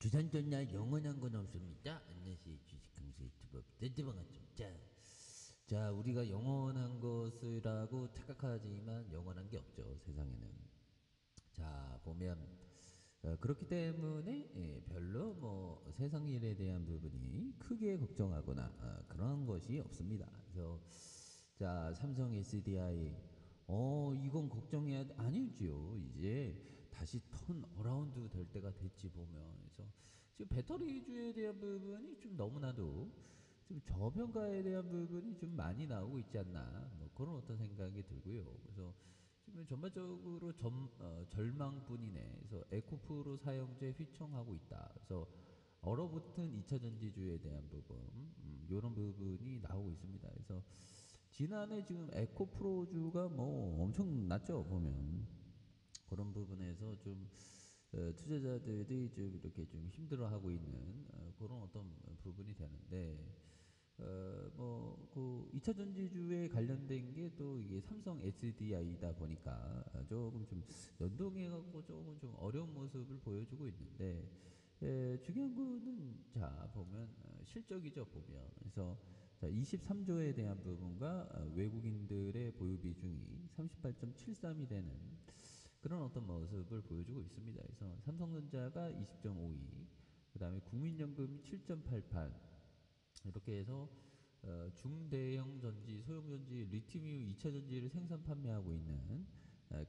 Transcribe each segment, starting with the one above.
주산전날 영원한 건 없습니다. 안녕하세요. 주식강사 유튜버 댄드방아입니다. 자, 우리가 영원한 것이라고 착각하지만 영원한 게 없죠. 세상에는. 자, 보면 그렇기 때문에 별로 뭐 세상 일에 대한 부분이 크게 걱정하거나 그런 것이 없습니다. 그래서 자, 삼성 SDI 이건 걱정해야 아니지요. 이제 다시 턴 어라운드 될 때가 됐지 보면. 그래서 지금 배터리주에 대한 부분이 좀 너무나도 좀 저평가에 대한 부분이 좀 많이 나오고 있지 않나, 뭐 그런 어떤 생각이 들고요. 그래서 지금 전반적으로 절망뿐이네. 그래서 에코프로 사용제 휘청하고 있다. 그래서 얼어붙은 2차 전지주에 대한 부분, 이런 부분이 나오고 있습니다. 그래서 지난해 지금 에코프로주가 뭐 엄청 났죠, 보면. 그런 부분에서 좀 투자자들이 좀 이렇게 좀 힘들어하고 있는 그런 어떤 부분이 되는데, 그 2차 전지주에 관련된 게 또 이게 삼성 SDI다 보니까 조금 좀 연동해갖고 조금 좀 어려운 모습을 보여주고 있는데, 중요한 거는 자, 보면 실적이죠, 보면. 그래서 자, 23조에 대한 부분과 외국인들의 보유 비중이 38.73이 되는 그런 어떤 모습을 보여주고 있습니다. 그래서 삼성전자가 20.52, 그 다음에 국민연금이 7.88, 이렇게 해서 중대형 전지, 소형 전지, 리튬이온 2차 전지를 생산 판매하고 있는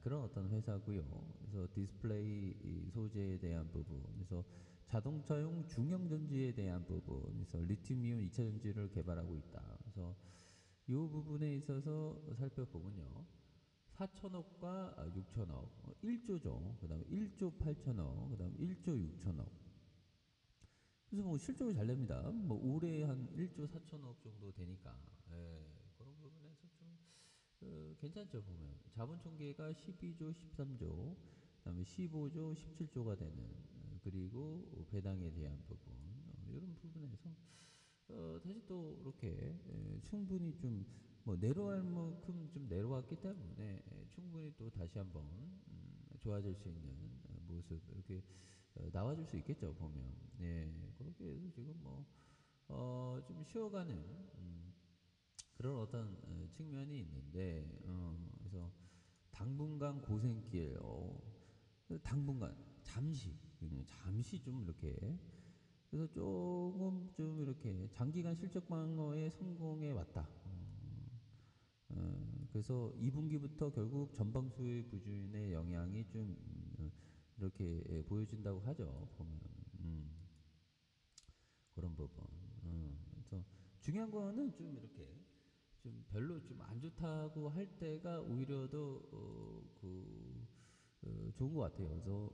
그런 어떤 회사고요. 그래서 디스플레이 소재에 대한 부분, 그래서 자동차용 중형 전지에 대한 부분, 그래서 리튬이온 2차 전지를 개발하고 있다. 그래서 이 부분에 있어서 살펴보면요. 4천억과 6천억, 1조죠. 그 다음에 1조 8천억, 그 다음에 1조 6천억. 그래서 뭐 실적이 잘 냅니다. 뭐 올해 한 1조 4천억 정도 되니까, 그런 부분에서 좀 괜찮죠, 보면. 자본 총계가 12조 13조, 그다음에 15조 17조가 되는, 그리고 배당에 대한 부분, 이런 부분에서 다시 또 이렇게 충분히 좀 뭐 내려갈 만큼 좀 내려왔기 때문에 충분히 또 다시 한번 좋아질 수 있는 모습 이렇게 나와줄 수 있겠죠, 보면. 그렇게 해서 지금 좀 쉬어가는 그런 어떤 측면이 있는데, 그래서 당분간 고생길, 당분간 잠시 좀 이렇게, 그래서 조금 좀 이렇게 장기간 실적 방어에 성공해 왔다. 그래서 2분기부터 결국 전방 수요 부진의 영향이 좀 이렇게 보여진다고 하죠, 보면. 그런 부분. 그래서 중요한 거는 좀 이렇게 좀 별로 좀 안 좋다고 할 때가 오히려 더 좋은 것 같아요. 그래서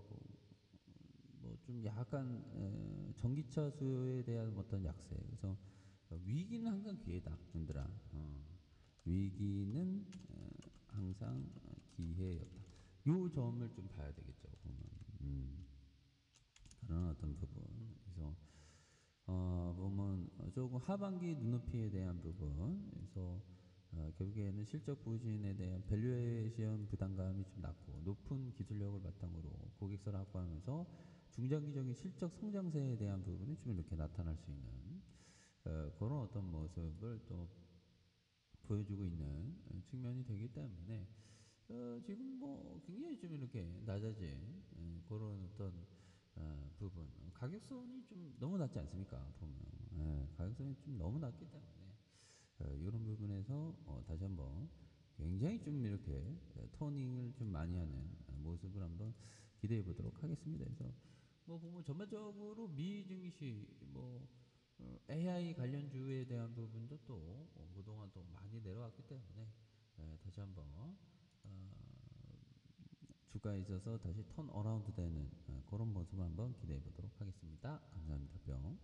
뭐 좀 약간 전기차 수요에 대한 어떤 약세. 그래서 위기는 항상 기회다, 님들아. 위기는 항상 기회였다. 요 점을 좀 봐야 되겠죠, 보면. 그런 어떤 부분. 그래서 보면 조금 하반기 눈높이에 대한 부분. 그래서 결국에는 실적 부진에 대한 밸류에이션 부담감이 좀 낮고 높은 기술력을 바탕으로 고객사를 확보하면서 중장기적인 실적 성장세에 대한 부분이 좀 이렇게 나타날 수 있는 그런 어떤 모습을 또 보여주고 있는 측면이 되기 때문에 지금 뭐 굉장히 좀 이렇게 낮아진 그런 어떤 부분, 가격선이 좀 너무 낮지 않습니까, 보면. 가격선이 좀 너무 낮기 때문에 이런 부분에서 다시 한번 굉장히 좀 이렇게 토닝을 좀 많이 하는 모습을 한번 기대해 보도록 하겠습니다. 그래서 뭐 보면 전반적으로 미 증시 AI 관련주에 대한 부분도 또 그동안 또 많이 내려왔기 때문에 다시 한번 주가에 있어서 다시 턴 어라운드 되는 그런 모습을 한번 기대해 보도록 하겠습니다. 감사합니다. 뿅.